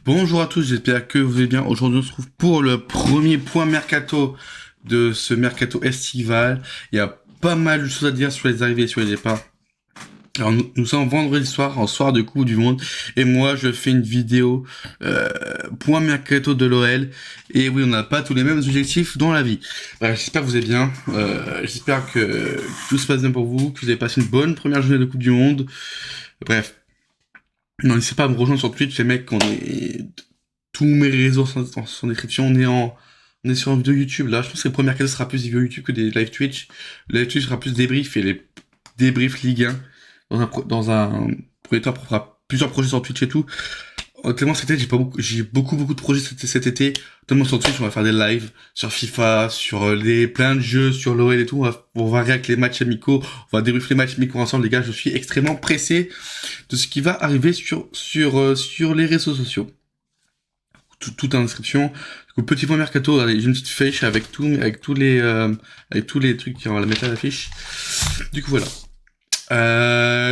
Bonjour à tous, j'espère que vous allez bien. Aujourd'hui, on se retrouve pour le premier point mercato de ce mercato estival. Il y a pas mal de choses à dire sur les arrivées et sur les départs. Alors, nous sommes vendredi soir, en soir de Coupe du Monde, et moi, je fais une vidéo point mercato de l'OL. Et oui, on n'a pas tous les mêmes objectifs dans la vie. Bref, j'espère que vous allez bien. J'espère que tout se passe bien pour vous, que vous avez passé une bonne première journée de Coupe du Monde. Bref. Non, n'hésitez pas à me rejoindre sur Twitch, les mecs, on est... Tous mes réseaux sont en description, on est sur une vidéo YouTube, là. Je pense que le premier cas sera plus des vidéos YouTube que des live Twitch. Le live Twitch sera plus débrief et les débriefs Ligue 1. Dans un premier temps, on fera plusieurs projets sur Twitch et tout. Tellement cet été, j'ai beaucoup de projets cet été. Tellement sur Twitch, on va faire des lives sur FIFA, sur plein de jeux, sur l'OL et tout. On va réacter les matchs amicaux, on va débriefer les matchs amicaux ensemble, les gars. Je suis extrêmement pressé de ce qui va arriver sur les réseaux sociaux. Tout en description. Du coup, petit point mercato, allez, j'ai une petite fiche avec avec tous les trucs, on va la mettre à la fiche. Du coup, voilà.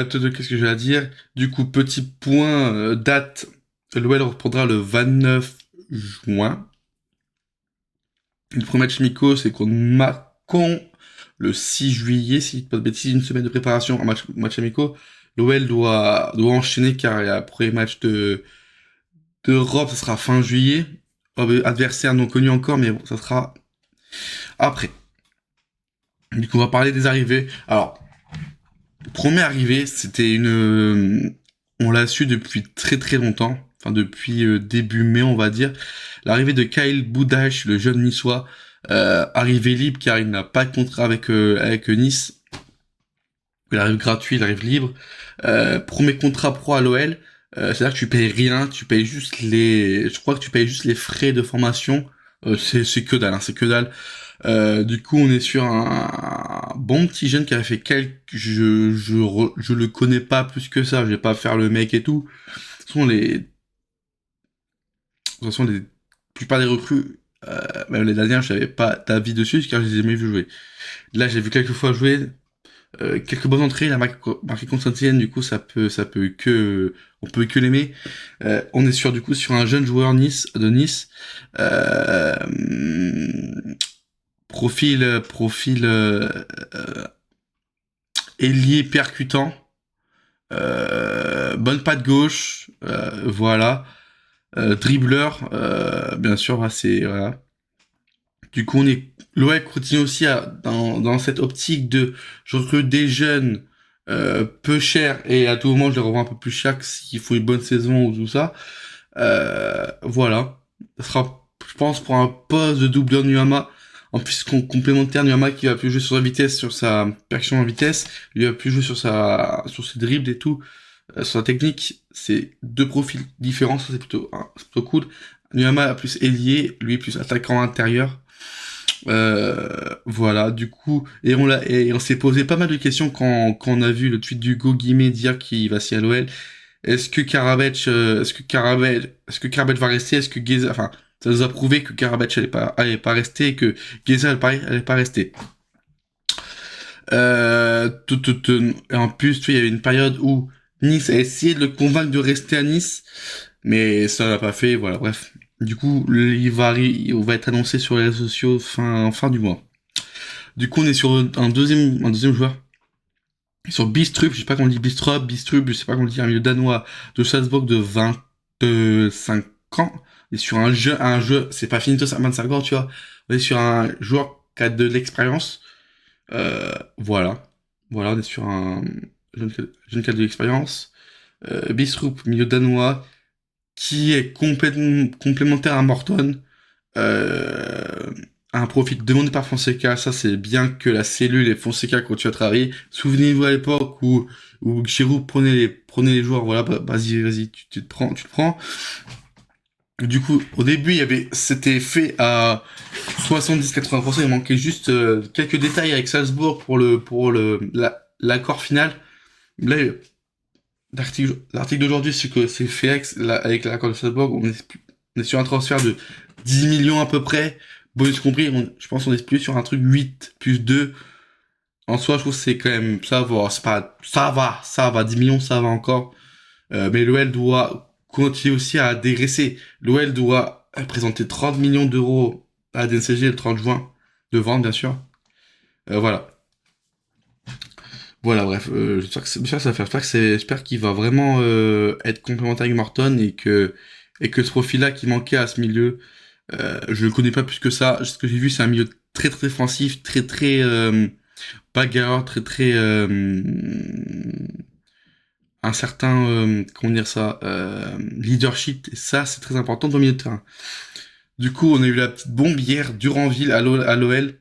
Qu'est-ce que j'ai à dire? Du coup, petit point, date. L'OL reprendra le 29 juin. Le premier match Miko, c'est contre Macon le 6 juillet, si je dis pas de bêtises, une semaine de préparation en match amico. L'OL doit enchaîner car il y a le premier match d'Europe, ça sera fin juillet. Adversaire non connu encore, mais bon, ça sera après. Du coup, on va parler des arrivées. Alors, première arrivée, c'était on l'a su depuis très longtemps. Enfin, depuis début mai, on va dire. L'arrivée de Kyle Boudache, le jeune niçois, arrivé libre car il n'a pas de contrat avec Nice. Il arrive gratuit, il arrive libre. Premier contrat pro à l'OL. C'est-à-dire que tu payes rien, tu payes juste je crois que tu payes juste les frais de formation. C'est que dalle, hein, c'est que dalle. Du coup, on est sur un bon petit jeune qui a fait je le connais pas plus que ça, je vais pas faire le mec et tout. De toute façon, la plupart des recrues, même les dernières, je n'avais pas d'avis dessus, car je les ai jamais vus jouer. Là, j'ai vu quelques fois jouer, quelques bonnes entrées, il a marqué contre Saint-Etienne, du coup, on peut que l'aimer. On est du coup, sur un jeune joueur de Nice, euh, profil ailier percutant, bonne patte gauche, voilà, dribbleur, bien sûr, voilà. Du coup, l'OL continue aussi dans cette optique de je recrute des jeunes peu chers et à tout moment je les revends un peu plus cher s'il faut une bonne saison ou tout ça. Voilà. Ça sera, je pense, pour un poste de doubleur Nuama. En plus, complémentaire, Nuama qui va plus jouer sur sa vitesse, sur sa percussion en vitesse, lui va plus jouer sur ses dribbles et tout, sur sa technique. C'est deux profils différents, ça c'est plutôt cool. Nuama plus ailier, lui plus attaquant intérieur. Voilà, du coup, et on s'est posé pas mal de questions quand on a vu le tweet d'Hugo Guimé dire qu'il va signer à l'OL. Est-ce que Karabec va rester? Est-ce que Geza, enfin, ça nous a prouvé que Karabec allait pas rester et que Geza allait pas rester. Et en plus, tu vois, il y avait une période où Nice a essayé de le convaincre de rester à Nice, mais ça l'a pas fait, voilà, bref. Du coup, il va être annoncé sur les réseaux sociaux fin du mois. Du coup, on est sur un deuxième joueur. Sur Bistrup, je sais pas comment on dit Bistrup, je sais pas comment on dit, un milieu danois de Salzbourg de 25 ans. Et sur un jeu, c'est pas fini de 25 ans, tu vois. On est sur un joueur qui a de l'expérience. Voilà. Voilà, on est sur un jeune qui a de l'expérience. Bistrup, milieu danois, qui est complètement complémentaire à Morton. Euh, un profil demandé par Fonseca, ça c'est bien que la cellule et Fonseca quand tu as travaillé. Souvenez-vous à l'époque où Giroud prenait les joueurs, voilà, vas-y, tu te prends. Du coup, au début, c'était fait à 70-80%, il manquait juste quelques détails avec Salzbourg l'accord final. Là, l'article d'aujourd'hui, c'est que c'est fait avec l'accord de Salzbourg, on est sur un transfert de 10 millions à peu près, bonus compris, je pense qu'on est plus sur un truc 8 plus 2. En soi, je trouve que c'est quand même, ça va, 10 millions, ça va encore. Mais l'OL doit continue aussi à dégraisser. L'OL doit présenter 30 millions d'euros à la DNCG le 30 juin, de vente bien sûr. Voilà. Voilà, bref, j'espère que ça va faire. J'espère qu'il va vraiment être complémentaire avec Morton et que ce profil-là qui manquait à ce milieu, je le connais pas plus que ça. Ce que j'ai vu, c'est un milieu très très défensif, très très bagarreur, très très un certain comment dire ça, leadership. Et ça, c'est très important dans le milieu de terrain. Du coup, on a eu la petite bombe hier, Duranville à l'OL.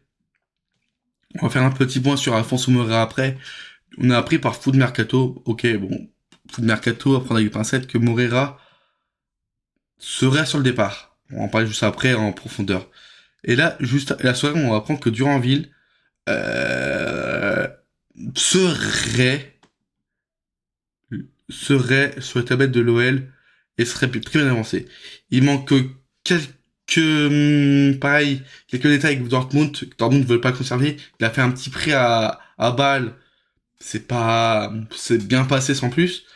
On va faire un petit point sur Alfonso Moreira après. On a appris par Foot Mercato, ok, bon, Foot Mercato, à prendre avec les pincettes, que Moreira serait sur le départ. On va en parler juste après en profondeur. Et là, juste la soirée, on va apprendre que Duranville serait sur la tablette de l'OL et serait très bien avancé. Il manque pareil, quelques détails avec Dortmund. Dortmund ne veut pas le conserver. Il a fait un petit prêt à Bâle. C'est bien passé sans plus.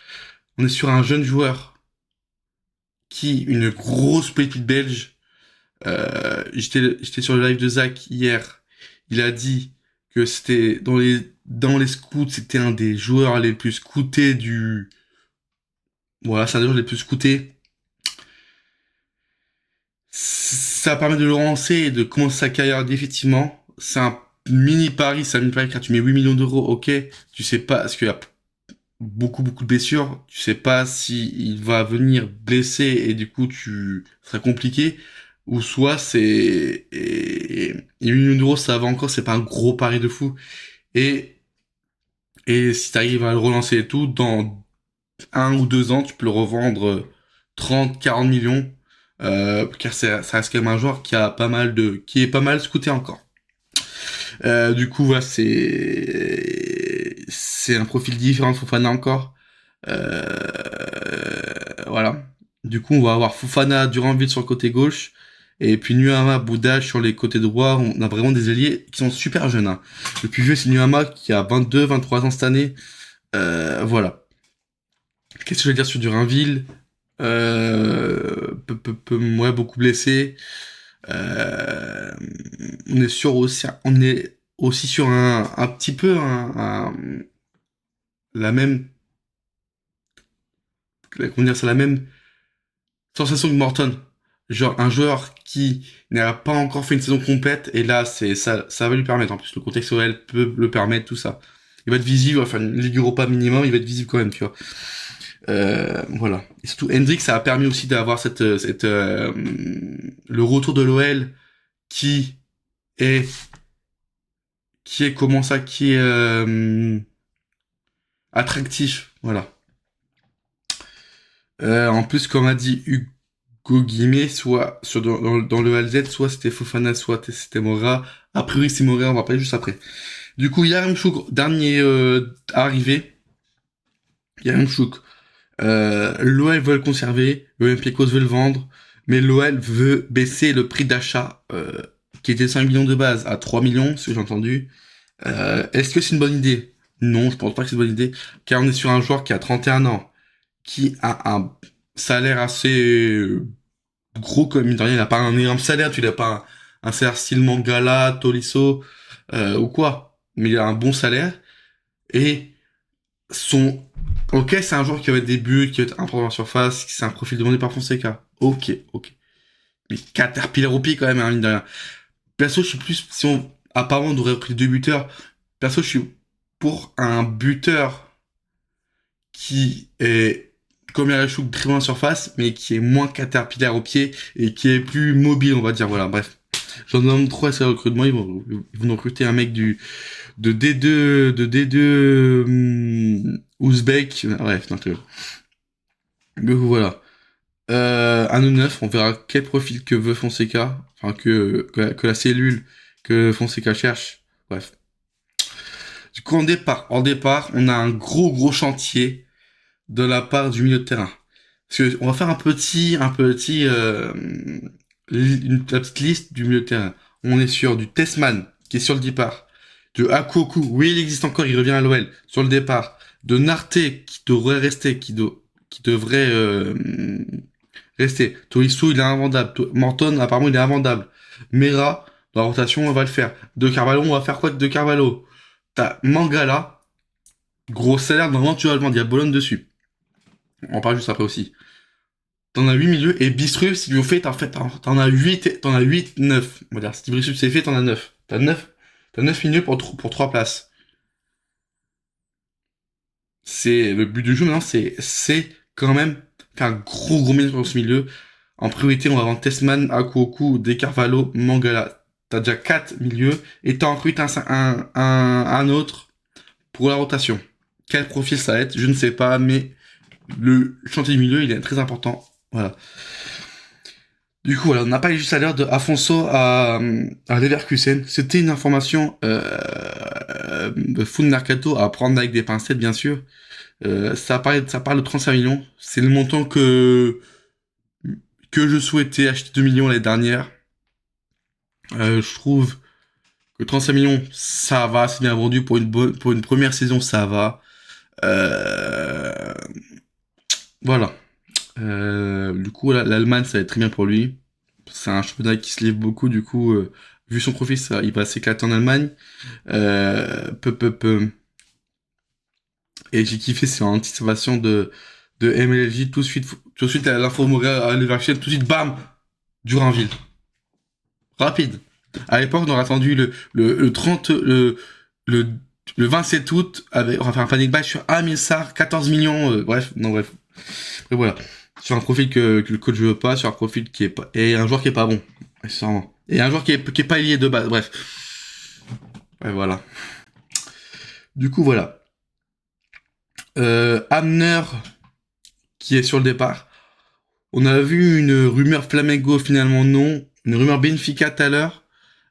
On est sur un jeune joueur une grosse pépite belge. J'étais sur le live de Zach hier. Il a dit que c'était dans les scouts, c'était un des joueurs les plus scoutés voilà, c'est un des joueurs les plus scoutés. Ça permet de le relancer et de commencer sa carrière définitivement. C'est un mini pari, car tu mets 8 millions d'euros, ok. Tu sais pas, parce qu'il y a beaucoup de blessures, tu sais pas si il va venir blessé et du coup ça sera compliqué, ou soit et 8 millions d'euros ça va encore, c'est pas un gros pari de fou, et si t'arrives à le relancer et tout, dans 1 ou 2 ans, tu peux le revendre 30-40 millions, car ça reste quand même un joueur qui est pas mal scouté encore. Du coup, voilà, c'est un profil différent de Fofana encore. Voilà. Du coup, on va avoir Fofana, Duranville sur le côté gauche, et puis Nuama, Boudage sur les côtés droits. On a vraiment des ailiers qui sont super jeunes. Hein. Le plus vieux, c'est Nuama qui a 22-23 ans cette année. Voilà. Qu'est-ce que je veux dire sur Duranville ouais, beaucoup blessé. On est aussi sur un petit peu la même, comment dire, c'est la même sensation que Morton. Genre un joueur qui n'a pas encore fait une saison complète et là ça va lui permettre. En plus le contexte OL peut le permettre, tout ça. Il va être visible, il va faire une Ligue Europa minimum, il va être visible quand même, tu vois. Voilà. Et surtout Hendrick, ça a permis aussi d'avoir le retour de l'OL qui est comment ça, qui est attractif, voilà. En plus, comme a dit Hugo Guimet, soit dans le LZ, soit c'était Fofana, soit c'était Mora. A priori, c'est Mora, on va parler juste après. Du coup, Yaremchuk, dernier arrivé. Yaremchuk. L'OL veut le conserver, l'Olympiakos veut le vendre, mais l'OL veut baisser le prix d'achat qui était 5 millions de base à 3 millions, ce que j'ai entendu. Est-ce que c'est une bonne idée? Non, je pense pas que c'est une bonne idée, car on est sur un joueur qui a 31 ans, qui a un salaire assez gros comme mine de rien. Il a pas un énorme salaire, tu n'as pas un salaire style Mangala, Tolisso ou quoi, mais il a un bon salaire et ok, c'est un joueur qui va être des buts, qui va être important en surface, c'est un profil demandé par Fonseca. Ok. Mais Caterpillar au pied quand même, hein, mine de rien. Perso, je suis plus, apparemment, on aurait pris 2 buteurs. Perso, je suis pour un buteur qui est comme Yaremchuk très bon en surface, mais qui est moins Caterpillar au pied et qui est plus mobile, on va dire. Voilà, bref. J'en demande trop à ces recrutements. Ils vont nous recruter un mec de D2 ouzbek. Bref, donc voilà. Un 9, on verra quel profil que veut Fonseca, enfin que la cellule que Fonseca cherche. Bref. Du coup, en départ, on a un gros chantier de la part du milieu de terrain. Parce que on va faire la petite liste du milieu de terrain. On est sur du Tessman, qui est sur le départ. De Akoku, oui, il existe encore, il revient à l'OL, sur le départ. De Narté, qui devrait rester, qui qui devraient rester. Tolisso, il est invendable. Morton, apparemment, il est invendable. Mera, dans la rotation, on va le faire. De Carvalho, on va faire quoi de Carvalho? T'as Mangala, gros salaire, normalement tu vas le vendre, il y a Bologne dessus. On en parle juste après aussi. T'en as 8 milieux, et Bistrup, si tu le fais, t'en as 8, 9. On va dire, si Bistrup c'est fait, t'en as 9. T'as 9 milieux pour 3 places. C'est, le but du jeu maintenant, c'est quand même faire un gros milieu sur ce milieu. En priorité, on va vendre Tessman, Akuoku, De Carvalho, Mangala. T'as déjà 4 milieux, et t'en recrutes un autre pour la rotation. Quel profil ça va être, je ne sais pas, mais le chantier du milieu, il est très important. Voilà. Du coup, voilà, on n'a pas eu juste à l'heure de Afonso à Leverkusen. C'était une information de full mercato à prendre avec des pincettes, bien sûr. Ça parle de 35 millions. C'est le montant que je souhaitais acheter 2 millions l'année dernière. Je trouve que 35 millions, ça va, c'est bien vendu pour une première saison, ça va. Voilà. Du coup, l'Allemagne, ça va être très bien pour lui. C'est un championnat qui se livre beaucoup, du coup, vu son profil, il va s'éclater en Allemagne. Et j'ai kiffé, c'est une anticipation de MLJ, tout de suite, l'info à Leverkusen, tout de suite, bam, Duranville. Rapide. À l'époque, on aurait attendu le 30, le 27 août, on va faire un panic buy sur Amir Sarr, 14 millions, bref. Et voilà. Sur un profil que le coach veut pas, sur un profil qui est pas, et un joueur qui est pas bon. Sûrement. Et un joueur qui est pas lié de base, bref. Ouais, voilà. Du coup, voilà. Hamner, qui est sur le départ. On a vu une rumeur Flamengo, finalement non. Une rumeur Benfica tout à l'heure.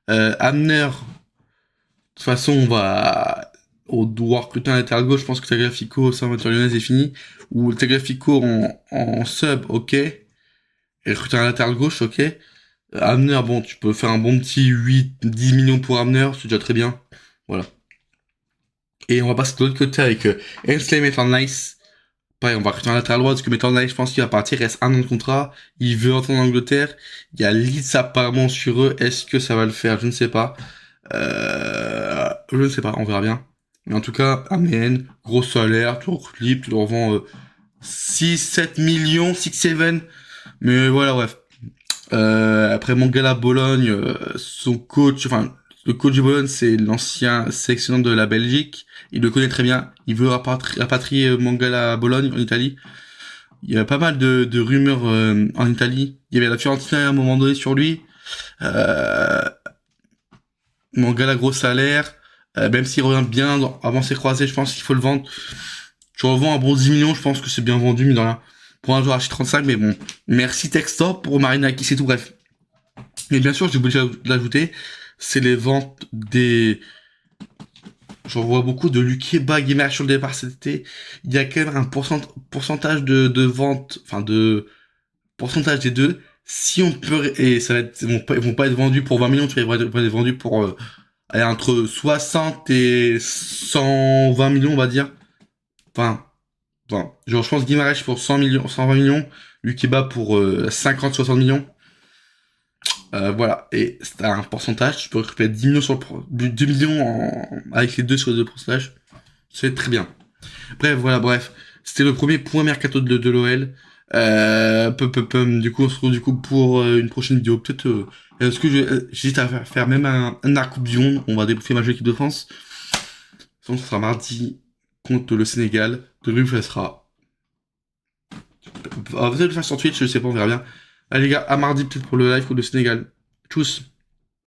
Hamner, de toute façon, on doit recruter un latéral gauche. Je pense que Tagliafico, Salvatore Lyonnaise est fini. Ou Tagliafico en sub, ok. Et recruter un latéral gauche, ok. Hamner, bon, tu peux faire un bon petit 8-10 millions pour Hamner, c'est déjà très bien. Voilà. Et on va passer de l'autre côté avec Ainsley Maitland-Nice. Pareil, on va recruter un latéral droit, parce que Maitland-Nice, je pense qu'il va partir, il reste 1 an de contrat. Il veut entrer en Angleterre. Il y a Leeds apparemment sur eux. Est-ce que ça va le faire? Je ne sais pas. Je ne sais pas, on verra bien. Mais en tout cas, Amen, gros salaire, tu recrutes libre, tu le revends 6-7 millions, 6-7. Mais voilà, bref. Après Mangala Bologne, son coach, enfin le coach de Bologne, c'est l'ancien sélectionneur de la Belgique. Il le connaît très bien. Il veut rapatrier Mangala à Bologne en Italie. Il y a pas mal de rumeurs en Italie. Il y avait la Fiorentina à un moment donné sur lui. Mangala gros salaire. Même s'il revient bien avant ses croisés, je pense qu'il faut le vendre. Tu revends un bon 10 millions, je pense que c'est bien vendu, mais dans rien. Pour un joueur H35, mais bon. Merci Textor pour Marinaki, c'est tout, bref. Mais bien sûr, j'ai oublié de l'ajouter, c'est les ventes des... J'en vois beaucoup de Lukeba Gamer sur le départ cet été. Il y a quand même un pourcentage de vente, enfin de pourcentage des deux. Si on peut, et ça va être, ils vont pas être vendus pour 20 millions, tu vois, ils vont être vendus pour aller entre 60 et 120 millions, on va dire. Enfin, genre, je pense Guimarães pour 100 millions, 120 millions, Lukeba pour 50-60 millions. Voilà, et c'est un pourcentage, tu peux récupérer 10 millions sur 2 millions avec les deux sur les deux pourcentages. C'est très bien. Bref. C'était le premier point mercato de l'OL. Du coup, on se retrouve du coup pour une prochaine vidéo. Peut-être, est-ce que j'hésite à faire même un arc Coupe du Monde. On va débriefer ma jeu équipe de France. Sinon, ça sera mardi contre le Sénégal. De lui, ça sera. Vous allez le faire sur Twitch, je sais pas, on verra bien. Allez les gars, à mardi peut-être pour le live contre le Sénégal. Tchuss.